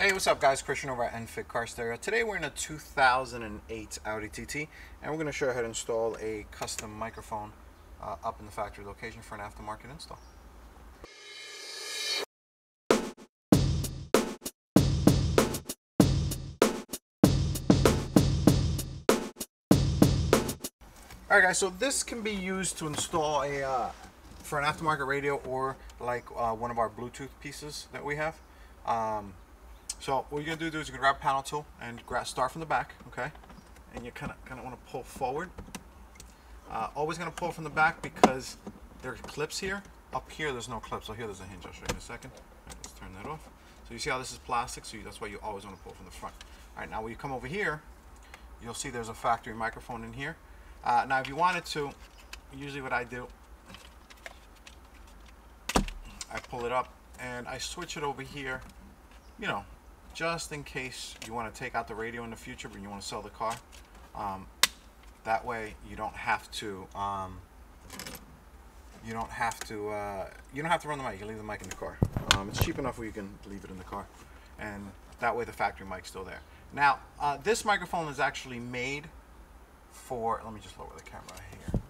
Hey, what's up guys? Christian over at Enfig Car Stereo. Today we're in a 2008 Audi TT and we're going to show you how to install a custom microphone up in the factory location for an aftermarket install. Alright guys, so this can be used to install for an aftermarket radio or like one of our Bluetooth pieces that we have. So what you're gonna do is you're gonna grab panel tool and start from the back, okay? And you kind of want to pull forward. Always gonna pull from the back because there's clips here. Up here, there's no clip. So here, there's a hinge. I'll show you in a second. Right, let's turn that off. So you see how this is plastic. So that's why you always want to pull from the front. All right, now when you come over here, you'll see there's a factory microphone in here. Now, if you wanted to, usually what I do, I pull it up and I switch it over here. You know, just in case you want to take out the radio in the future, but you want to sell the car. That way, you don't have to. You don't have to run the mic. You can leave the mic in the car. It's cheap enough where you can leave it in the car, and that way the factory mic's still there. Now, this microphone is actually made for. Let me just lower the camera here.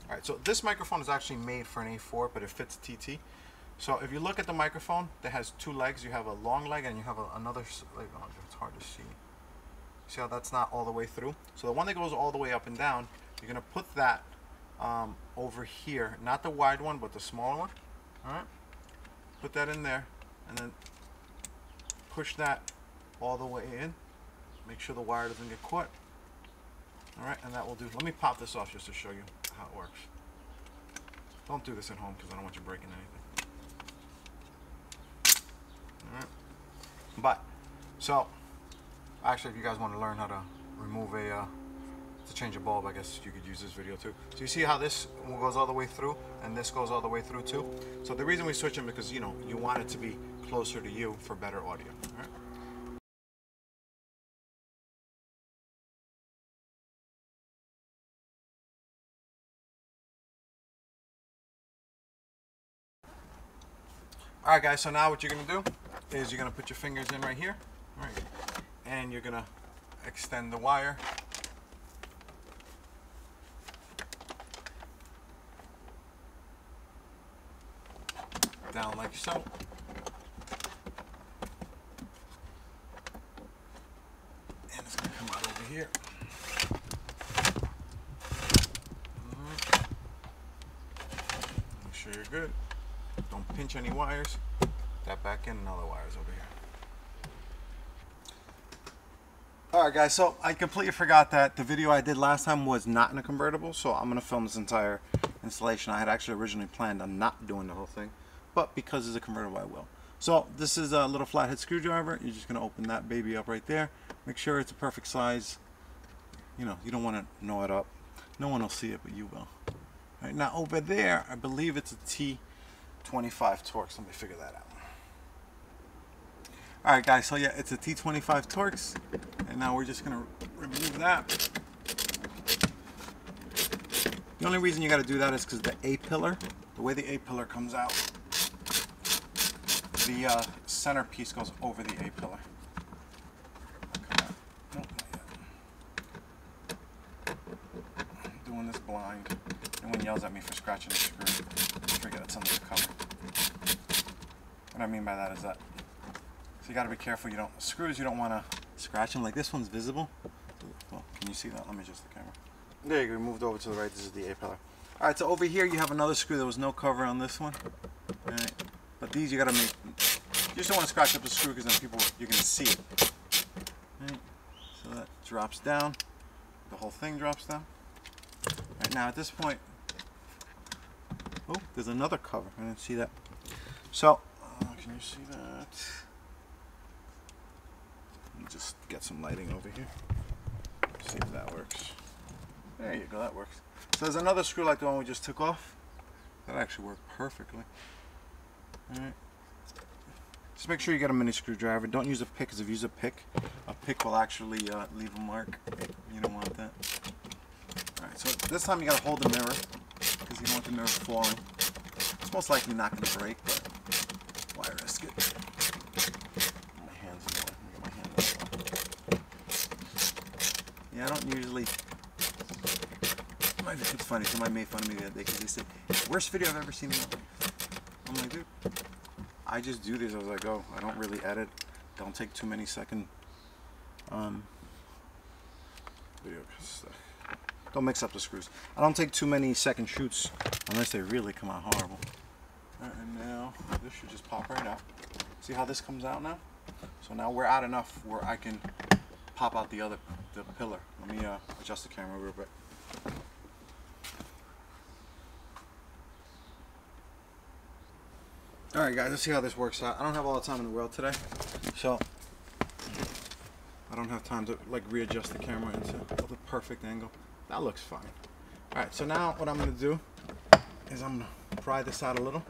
All right, so this microphone is actually made for an A4, but it fits a TT. So if you look at the microphone, that has two legs. You have a long leg and you have another leg. Oh, it's hard to see. See how that's not all the way through? So the one that goes all the way up and down, you're gonna put that over here, not the wide one, but the smaller one. All right, put that in there, and then push that all the way in. Make sure the wire doesn't get caught. All right, and that will do. Let me pop this off just to show you how it works. Don't do this at home because I don't want you breaking anything. All right. But so actually, if you guys want to learn how to remove to change a bulb, I guess you could use this video too. So you see how this goes all the way through and this goes all the way through too. So the reason we switch them because you want it to be closer to you for better audio. All right. All right, guys. So now what you're gonna do is you're gonna put your fingers in right here, all right, and you're gonna extend the wire. Down like so. And it's going to come out over here. Make sure you're good. Don't pinch any wires. That back in and all the wires over here. Alright guys, so I completely forgot that the video I did last time was not in a convertible, so I'm going to film this entire installation. I had actually originally planned on not doing the whole thing, but because it's a convertible I will. So this is a little flathead screwdriver. You're just going to open that baby up right there. Make sure it's a perfect size. You don't want to gnaw it up. No one will see it, but you will. All right, now over there, I believe it's a T25 Torx. Let me figure that out. Alright guys, so yeah, it's a T25 Torx, and now we're just going to remove that. The only reason you got to do that is because the A-pillar, the way the A-pillar comes out, the center piece goes over the A-pillar. Okay. Nope, not yet. I'm doing this blind. Anyone yells at me for scratching the screw, forget it's under the cover. What I mean by that is that, so you got to be careful. Screws, you don't want to scratch them. Like this one's visible. Well, can you see that? Let me adjust the camera. There you go. Moved over to the right. This is the A-pillar. All right. So over here you have another screw. There was no cover on this one. All right. But these you got to make. You just don't want to scratch up the screw because then you're going to see it. All right. So that drops down. The whole thing drops down. All right. Now at this point, oh, there's another cover. I didn't see that. So can you see that? Let me just get some lighting over here. See if that works. There you go, that works. So there's another screw like the one we just took off. That actually worked perfectly. Alright. Just make sure you get a mini screwdriver. Don't use a pick, because if you use a pick will actually leave a mark. You don't want that. Alright, so this time you gotta hold the mirror, because you don't want the mirror falling. It's most likely not gonna break, but gasket. My hands in the way. Let me get my hand in the way. Yeah, I don't usually. It's funny. Somebody made fun of me the other day because they said, "Worst video I've ever seen in my life." I'm like, dude, I just do these as I go. I don't really edit. Don't take too many second video. Don't mix up the screws. I don't take too many second shoots unless they really come out horrible. Alright, and now this should just pop right out. See how this comes out now? So now we're out enough where I can pop out the pillar. Let me adjust the camera real bit. Alright guys, let's see how this works out. I don't have all the time in the world today, so I don't have time to like readjust the camera into the perfect angle. That looks fine. Alright, so now what I'm going to do is I'm going to pry this out a little.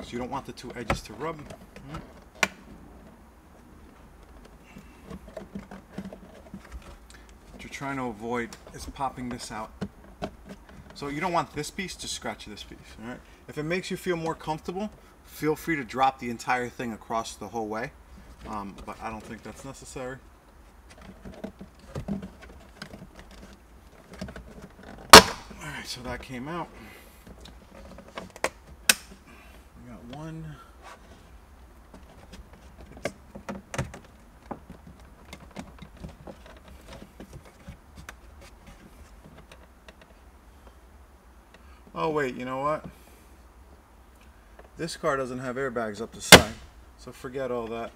So you don't want the two edges to rub. What you're trying to avoid is popping this out. So you don't want this piece to scratch this piece. Alright? If it makes you feel more comfortable, feel free to drop the entire thing across the whole way. But I don't think that's necessary. Alright, so that came out. We got one. Oh wait, you know what? This car doesn't have airbags up the side, so forget all that.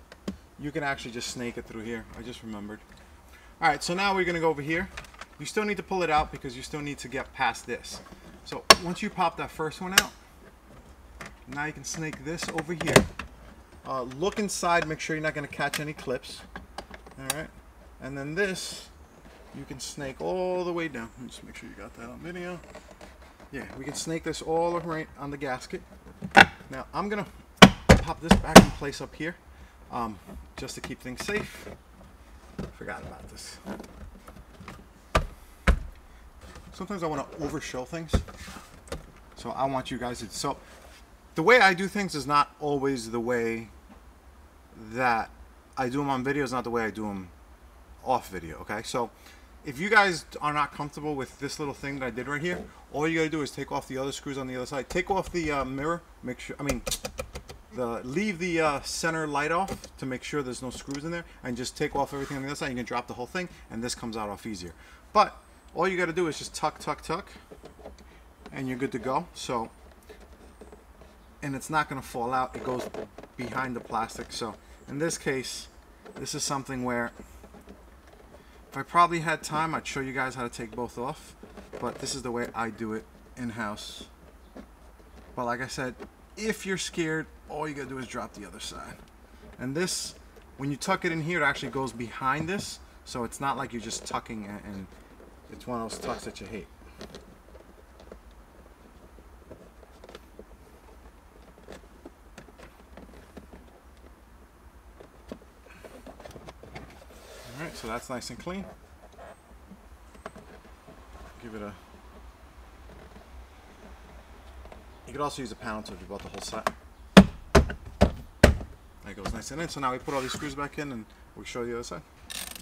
You can actually just snake it through here. I just remembered. Alright, so now we're going to go over here. You still need to pull it out because you still need to get past this. So once you pop that first one out, now you can snake this over here. Look inside, make sure you're not going to catch any clips. Alright, and then this, you can snake all the way down. Just make sure you got that on video. Yeah, we can snake this all right on the gasket. Now I'm going to pop this back in place up here. Just to keep things safe. Forgot about this. Sometimes I want to overshow things, so I want you guys to. So the way I do things is not always the way that I do them on video. Is not the way I do them off video. Okay, so if you guys are not comfortable with this little thing that I did right here, all you gotta do is take off the other screws on the other side. Take off the mirror. Make sure. Leave the center light off to make sure there's no screws in there, and just take off everything on the other side. You can drop the whole thing, and this comes out off easier. But all you got to do is just tuck, tuck, tuck, and you're good to go. So, and it's not going to fall out. It goes behind the plastic. So, in this case, this is something where if I probably had time, I'd show you guys how to take both off. But this is the way I do it in-house. But like I said, if you're scared, all you gotta do is drop the other side. And this, when you tuck it in here, it actually goes behind this, so it's not like you're just tucking it, and it's one of those tucks that you hate. Alright, so that's nice and clean. Give it a... You could also use a pound tool if you bought the whole set. That goes nice and in. So now we put all these screws back in and we'll show you the other side.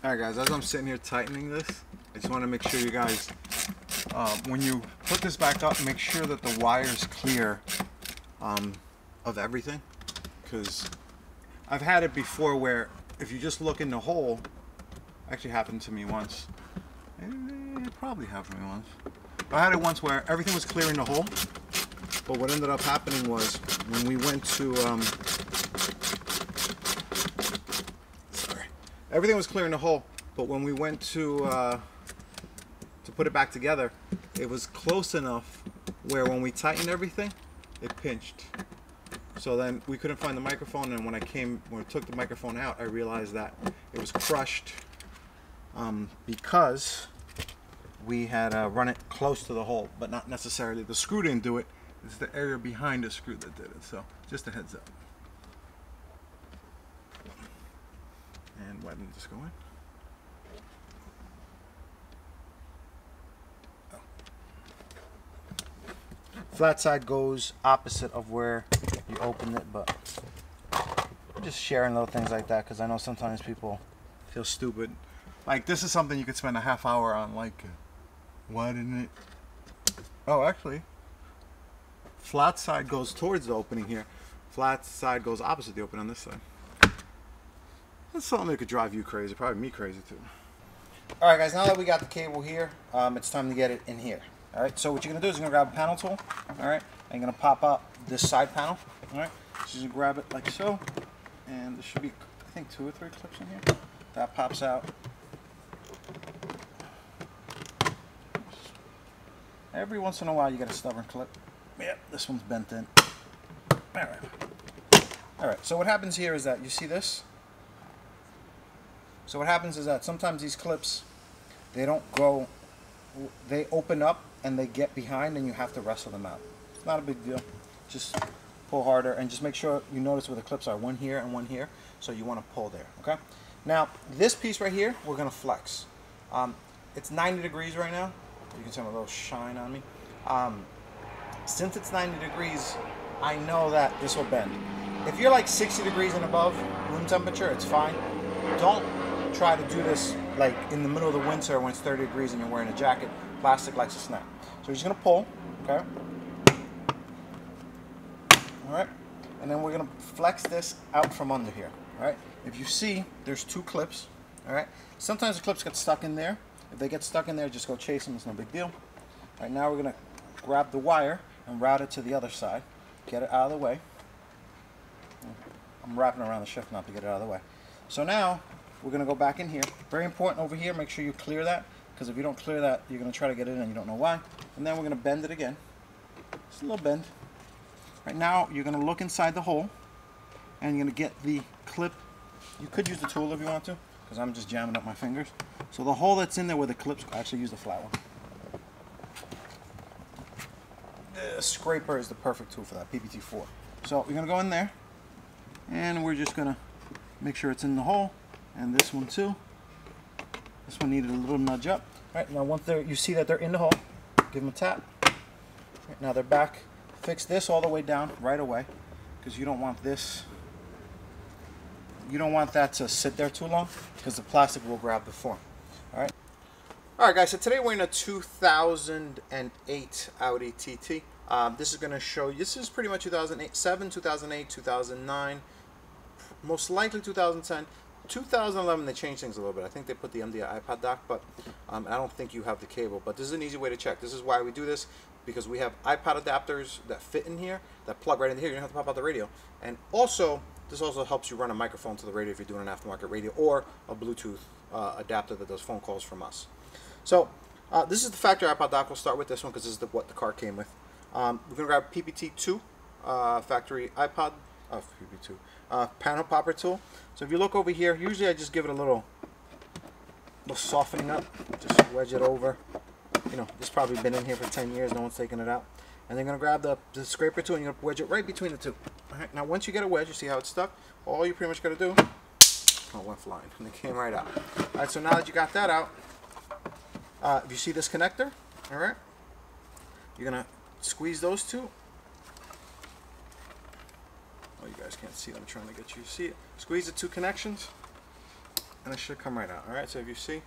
Alright guys, as I'm sitting here tightening this, I just want to make sure you guys, when you put this back up, make sure that the wire's clear of everything. Because I've had it before where if you just look in the hole, actually happened to me once. It probably happened to me once. I had it once where everything was clear in the hole. But what ended up happening was when we went to, everything was clear in the hole, but when we went to put it back together, it was close enough where when we tightened everything, it pinched. So then we couldn't find the microphone, and when we took the microphone out, I realized that it was crushed because we had run it close to the hole, but not necessarily. The screw didn't do it. It's the area behind the screw that did it. So just a heads up. And why didn't this go in? Oh. Flat side goes opposite of where you opened it, but I'm just sharing little things like that because I know sometimes people feel stupid. Like, this is something you could spend a half hour on, like, what in it? Oh, actually, flat side goes towards the opening here. Flat side goes opposite the opening on this side. That's something that could drive you crazy, probably me crazy too. Alright guys, now that we got the cable here, it's time to get it in here. Alright, so what you're going to do is you're going to grab a panel tool, alright, and you're going to pop out this side panel, alright, so you grab it like so, and there should be, I think, 2 or 3 clips in here. That pops out. Every once in a while you get a stubborn clip. Yep, this one's bent in. Alright. Alright, so what happens here is that, you see this? So what happens is that sometimes these clips, they don't go, they open up and they get behind and you have to wrestle them out. It's not a big deal. Just pull harder and just make sure you notice where the clips are, one here and one here. So you want to pull there, okay? Now, this piece right here, we're going to flex. It's 90 degrees right now. You can see a little shine on me. Since it's 90 degrees, I know that this will bend. If you're like 60 degrees and above room temperature, it's fine. Don't try to do this like in the middle of the winter when it's 30 degrees and you're wearing a jacket. Plastic likes to snap. So you're just going to pull, okay? Alright? And then we're going to flex this out from under here. Alright? If you see, there's 2 clips. Alright? Sometimes the clips get stuck in there. If they get stuck in there, just go chase them. It's no big deal. Alright, now we're going to grab the wire and route it to the other side. Get it out of the way. I'm wrapping around the shift knob to get it out of the way. So now, we're going to go back in here. Very important over here, make sure you clear that, because if you don't clear that, you're going to try to get it in and you don't know why. And then we're going to bend it again. Just a little bend. Right now, you're going to look inside the hole, and you're going to get the clip. You could use the tool if you want to, because I'm just jamming up my fingers. So the hole that's in there where the clips, actually use the flat one. The scraper is the perfect tool for that, PPT4. So we're going to go in there, and we're just going to make sure it's in the hole. And this one too. This one needed a little nudge up. All right, now once you see that they're in the hole, give them a tap. Right, now they're back. Fix this all the way down right away, because you don't want this. You don't want that to sit there too long, because the plastic will grab the form. All right. All right, guys. So today we're in a 2008 Audi TT. This is going to show you. This is pretty much 2007, 2008, 2009, most likely 2010. 2011 they changed things a little bit. I think they put the MDI iPod dock, but I don't think you have the cable. But this is an easy way to check. This is why we do this, because we have iPod adapters that fit in here, that plug right in here. You don't have to pop out the radio. And also, this also helps you run a microphone to the radio if you're doing an aftermarket radio, or a Bluetooth adapter that does phone calls from us. So this is the factory iPod dock. We'll start with this one because this is what the car came with. We're going to grab PPT2 factory iPod. PPT2 panel popper tool. So if you look over here, usually I just give it a little softening up, just wedge it over. You know, this probably been in here for 10 years, no one's taking it out. And then you're going to grab the scraper tool and you're going to wedge it right between the two. All right, now once you get a wedge, you see how it's stuck? All you pretty much got to do, oh, it went flying, and it came right out. All right, so now that you got that out, if you see this connector, all right, you're going to squeeze those two. Oh, you guys can't see it. I'm trying to get you to see it. Squeeze the 2 connections, and it should come right out. All right, so if you see,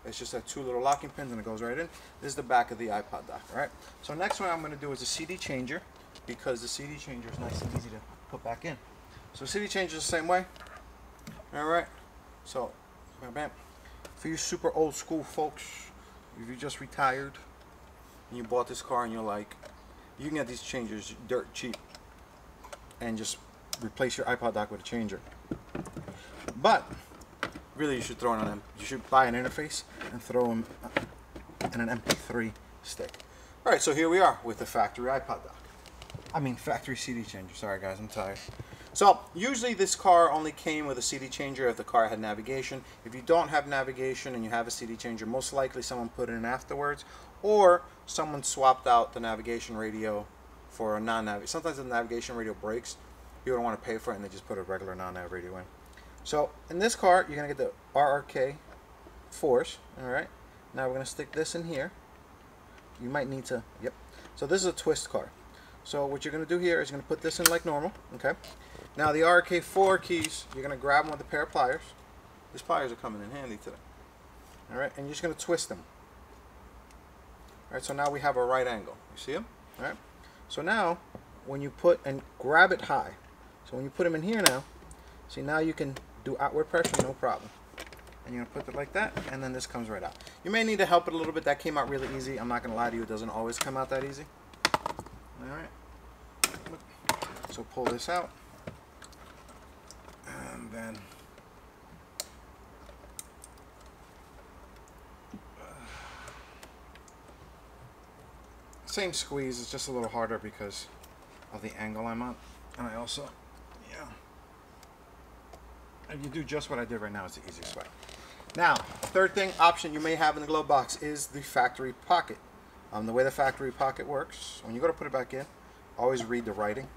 it's just that 2 little locking pins, and it goes right in. This is the back of the iPod dock. All right. So next one I'm going to do is a CD changer, because the CD changer is nice and easy to put back in. So CD changer is the same way. All right. So, bam, bam. For you super old school folks, if you just retired and you bought this car and you're like, you can get these changers dirt cheap, and just replace your iPod dock with a changer. But really, you should throw it on them. You should buy an interface and throw them in an MP3 stick. All right, so here we are with the factory iPod dock. I mean, factory CD changer. Sorry, guys, I'm tired. So usually this car only came with a CD changer if the car had navigation. If you don't have navigation and you have a CD changer, most likely someone put it in afterwards, or someone swapped out the navigation radio for a non-nav. Sometimes the navigation radio breaks. People don't want to pay for it, and they just put a regular non-nav radio in. So in this car, you're going to get the RRK force. All right. Now we're going to stick this in here. You might need to, yep. So this is a twist car. So what you're going to do here is you're going to put this in like normal, okay? Now the RK4 keys, you're going to grab them with a pair of pliers. These pliers are coming in handy today. All right, and you're just going to twist them. All right, so now we have a right angle. You see them? All right. So now, when you put and grab it high. So when you put them in here now, see now you can do outward pressure, no problem. And you're going to put it like that, and then this comes right out. You may need to help it a little bit. That came out really easy. I'm not going to lie to you, it doesn't always come out that easy. All right. So pull this out, and then same squeeze. It's just a little harder because of the angle I'm on, and I also, yeah. If you do just what I did right now, it's the easiest way. Now, third thing option you may have in the glove box is the factory pocket. The way the factory pocket works, when you go to put it back in, always read the writing.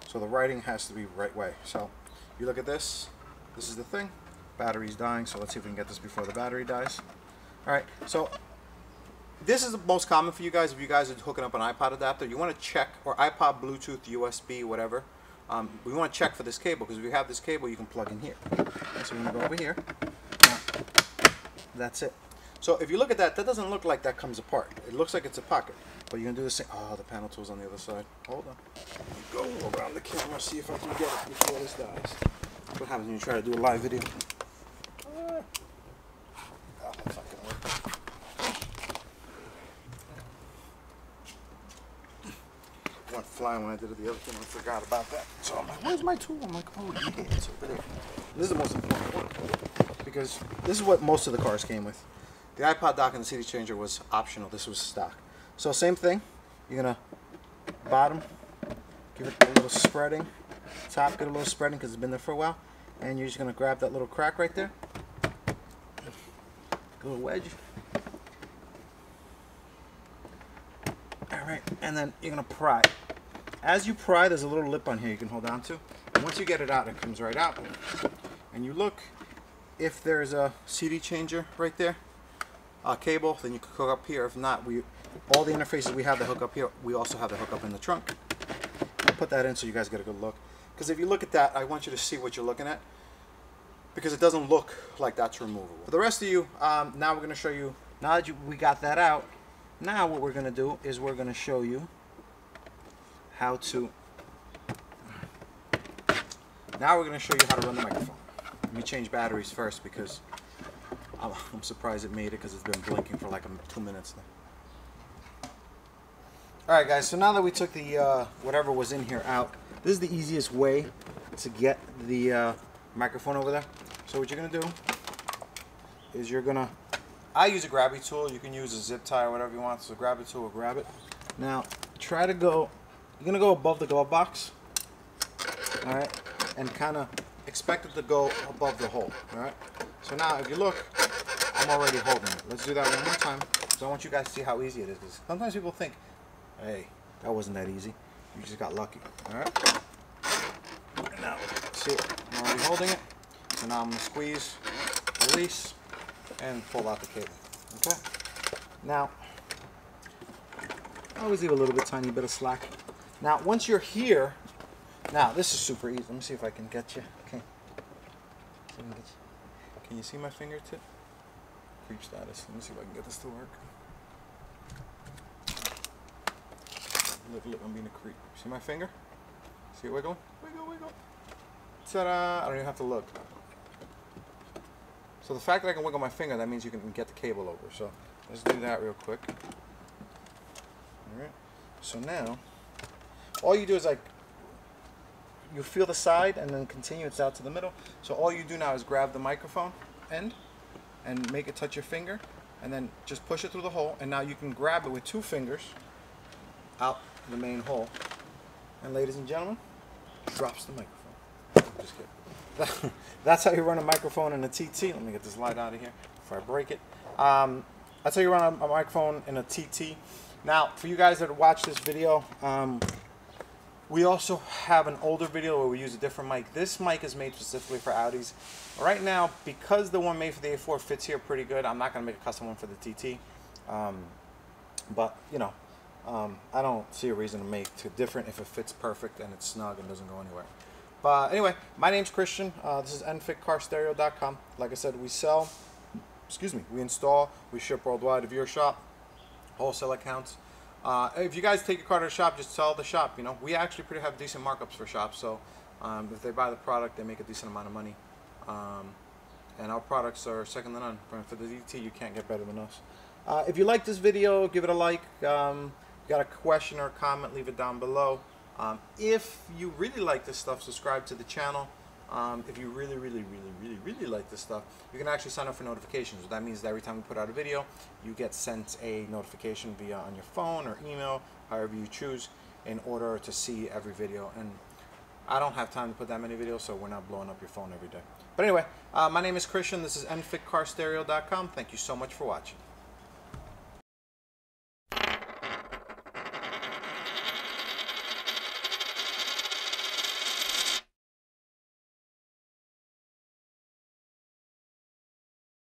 So the writing has to be right way. So you look at this. This is the thing. Battery's dying, so let's see if we can get this before the battery dies. All right. So this is the most common for you guys. If you guys are hooking up an iPod adapter, you want to check, or iPod, Bluetooth, USB, whatever. We want to check for this cable, because if you have this cable, you can plug in here. Okay, so we're going to go over here. Now, that's it. So if you look at that, that doesn't look like that comes apart. It looks like it's a pocket. But you're going to do the same. Oh, the panel tool's on the other side. Hold on. Go around the camera, see if I can get it before this dies. That's what happens when you try to do a live video. Oh, that's not going to work. Went flying when I did it the other thing. I forgot about that. So I'm like, where's my tool? I'm like, oh yeah, it's over there. This is the most important one, because this is what most of the cars came with. The iPod dock and the CD changer was optional. This was stock. So same thing. You're gonna bottom, give it a little spreading. Top, get a little spreading because it's been there for a while. And you're just gonna grab that little crack right there. A little wedge. Alright, and then you're going to pry. As you pry, there's a little lip on here you can hold on to. And once you get it out, it comes right out. And you look, if there's a CD changer right there, a cable, then you can hook up here. If not, all the interfaces we have that hook up here, we also have the hook up in the trunk. I'll put that in so you guys get a good look. Because if you look at that, I want you to see what you're looking at, because it doesn't look like that's removable. For the rest of you, now we're going to show you, now that we got that out, now what we're going to do is we're going to show you how to, now we're going to show you how to run the microphone. Let me change batteries first, because I'm surprised it made it, because it's been blinking for like 2 minutes now. Alright guys, so now that we took the whatever was in here out, this is the easiest way to get the microphone over there. So what you're going to do is you're going to, I use a grabby tool. You can use a zip tie or whatever you want. So grab it tool will grab it. Now try to go, you're going to go above the glove box. Alright, and kind of expect it to go above the hole. Alright, so now if you look, I'm already holding it. Let's do that one more time. So I want you guys to see how easy it is. Because sometimes people think, hey, that wasn't that easy. You just got lucky. Alright, now see, I'm already holding it. So now I'm going to squeeze, release, and pull out the cable. Okay. Now, I always leave a little bit, tiny bit of slack. Now, once you're here, now this is super easy. Let me see if I can get you. Okay. Can you see my fingertip? Creep status. Let me see if I can get this to work. Look, I'm being a creep. See my finger? See it wiggling? Wiggle, wiggle. Ta-da! I don't even have to look. So the fact that I can wiggle my finger, that means you can get the cable over. So let's do that real quick. Alright. So now, all you do is like, you feel the side and then continue, it's out to the middle. So all you do now is grab the microphone end and make it touch your finger, and then just push it through the hole, and now you can grab it with 2 fingers out the main hole. And ladies and gentlemen, drops the microphone. I'm just kidding. That's how you run a microphone in a TT. Let me get this light out of here before I break it. That's how you run a microphone in a TT. Now, for you guys that watch this video, we also have an older video where we use a different mic. This mic is made specifically for Audis. Right now, because the one made for the A4 fits here pretty good, I'm not going to make a custom one for the TT. But, you know, I don't see a reason to make it different if it fits perfect and it's snug and doesn't go anywhere. But anyway, my name's Christian. This is EnfigCarStereo.com. Like I said, we sell, we install, we ship worldwide. If you're a shop, wholesale accounts. If you guys take your car to the shop, just tell the shop, you know, we actually have decent markups for shops. So if they buy the product, they make a decent amount of money. And our products are second to none. For the DT, you can't get better than us. If you like this video, give it a like. Got a question or a comment, leave it down below. If you really like this stuff, subscribe to the channel. If you really like this stuff, you can actually sign up for notifications. That means that every time we put out a video, you get sent a notification via on your phone or email, however you choose, in order to see every video. And I don't have time to put that many videos, so we're not blowing up your phone every day. But anyway, my name is Christian. This is EnfigCarStereo.com. Thank you so much for watching.